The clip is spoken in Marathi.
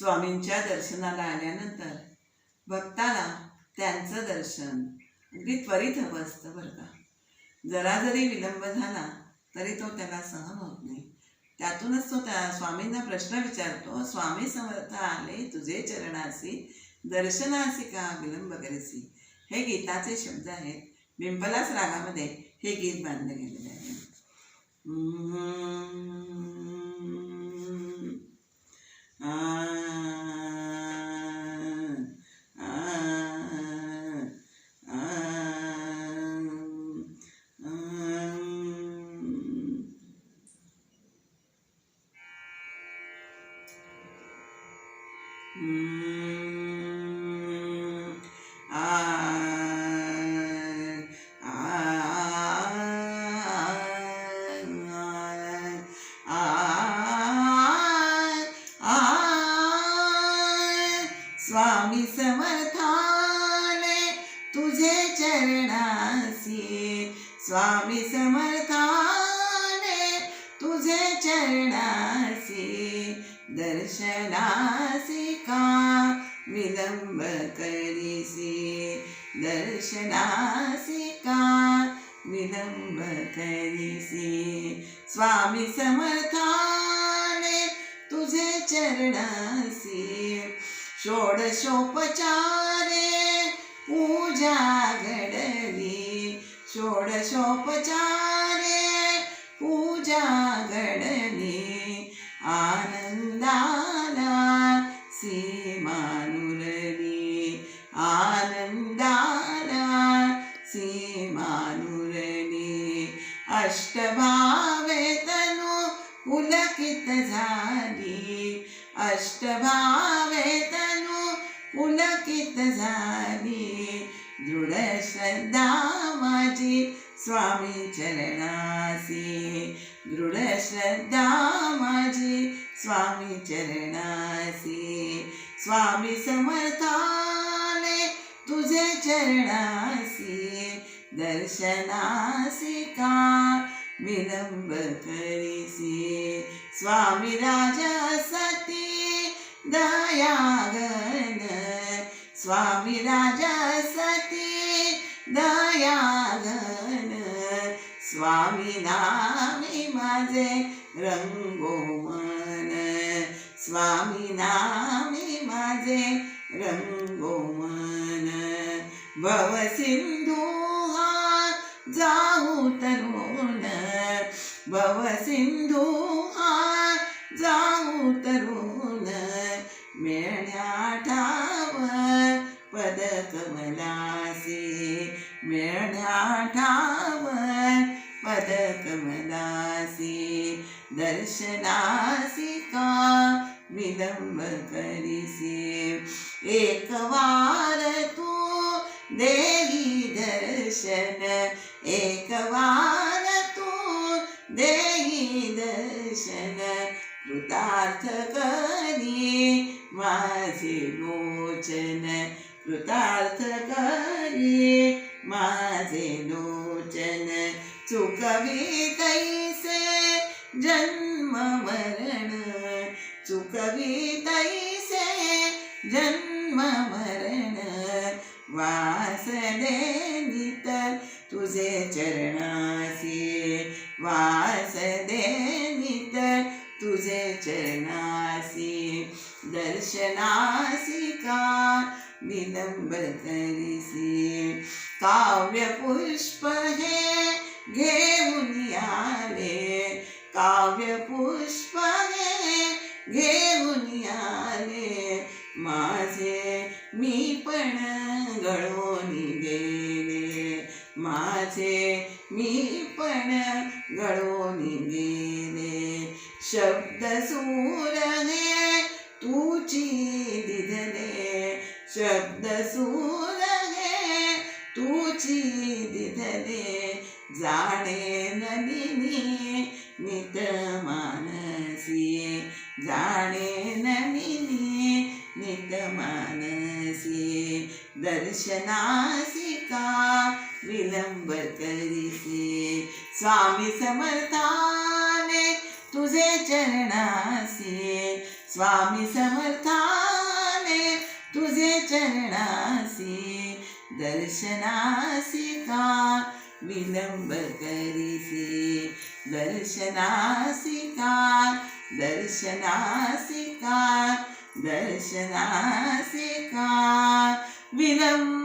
स्वामींच्या दर्शनाला आल्यानंतर भक्ताला त्यांचं दर्शन अगदी त्वरित हवं असतं बरं का. जरा जरी विलंब झाला तरी तो त्याला सहन होत नाही. त्यातूनच तो त्या स्वामींना प्रश्न विचारतो, स्वामी समर्थ आले तुझे चरणासी, दर्शनासी का विलंब करसी. हे गीताचे शब्द आहेत. पिंपलास रागामध्ये हे गीत बांधले गेलेले आहे. स्वामी समर्थाले तुझे चरणासी, स्वामी समर्थाले तुझे चरणासी, दर्शनासी का विलंब करीसी, दर्शनासी का विलंब करीसी. स्वामी समर्थाले तुझे चरणासी, षोडशोपचारे पूजा घडली, षोडशोपचारे पूजा घडली, आनंदाला सीमानुरली, आनंदाला सीमानुरली. अष्टभावे तनु पुलकित झाली, अष्टभावे तनु पुलकित झाली, दृढ श्रद्धा माझी स्वामी चरणासी, दृढ श्रद्धा माझी स्वामी चरणासी. स्वामी समर्थाले तुझे चरणासी, दर्शनासी का विलंब करीसी. स्वामी राजसती दयाघन, स्वामी राजसती दयाघन, स्वामी नामी माझे रंगो मन, स्वामी नामी माझे रंगो मन. भवसिंधू हा जाऊ तरुण, भवसिंधू हा जाऊ तरुण, मिळण्या ठावर पदकमलासी, मिळण्या ठावर पदकमलासी, दर्शनासी का विलंब करीसी. एक वार तू देही दर्शन, एक वार तू देही दर्शन, कृतार्थ करी माझे लोचन, कृतार्थ करी माझे लोचन. चुकवी तैसे जन्म मरण, चुकवी तैसे जन्म मरण, वास दे नितर तुझे चरणासी, वास दे नितर तुझे चरणासी, दर्शनासी का विलंब करीसी. काव्य पुष्प हे घेऊन आले, काव्य पुष्प हे घेऊन आले, माझे मी पण गळून गेले, माझे मी पण गळून गेले. शब्द सूर हे तुची दिधले, शब्द सूर हे तुची दिधले, जाणे नलिनी नित मानसी, जाणे नलिनी नित मानसी, दर्शनासी का विलंब करीसी. स्वामी समर्थाले तुझे चरणासी, स्वामी समर्थाने तुझे चरणासी दर्शनासी का विलंब करीसी दर्शनासी का दर्शनासी का दर्शनासी का विलंब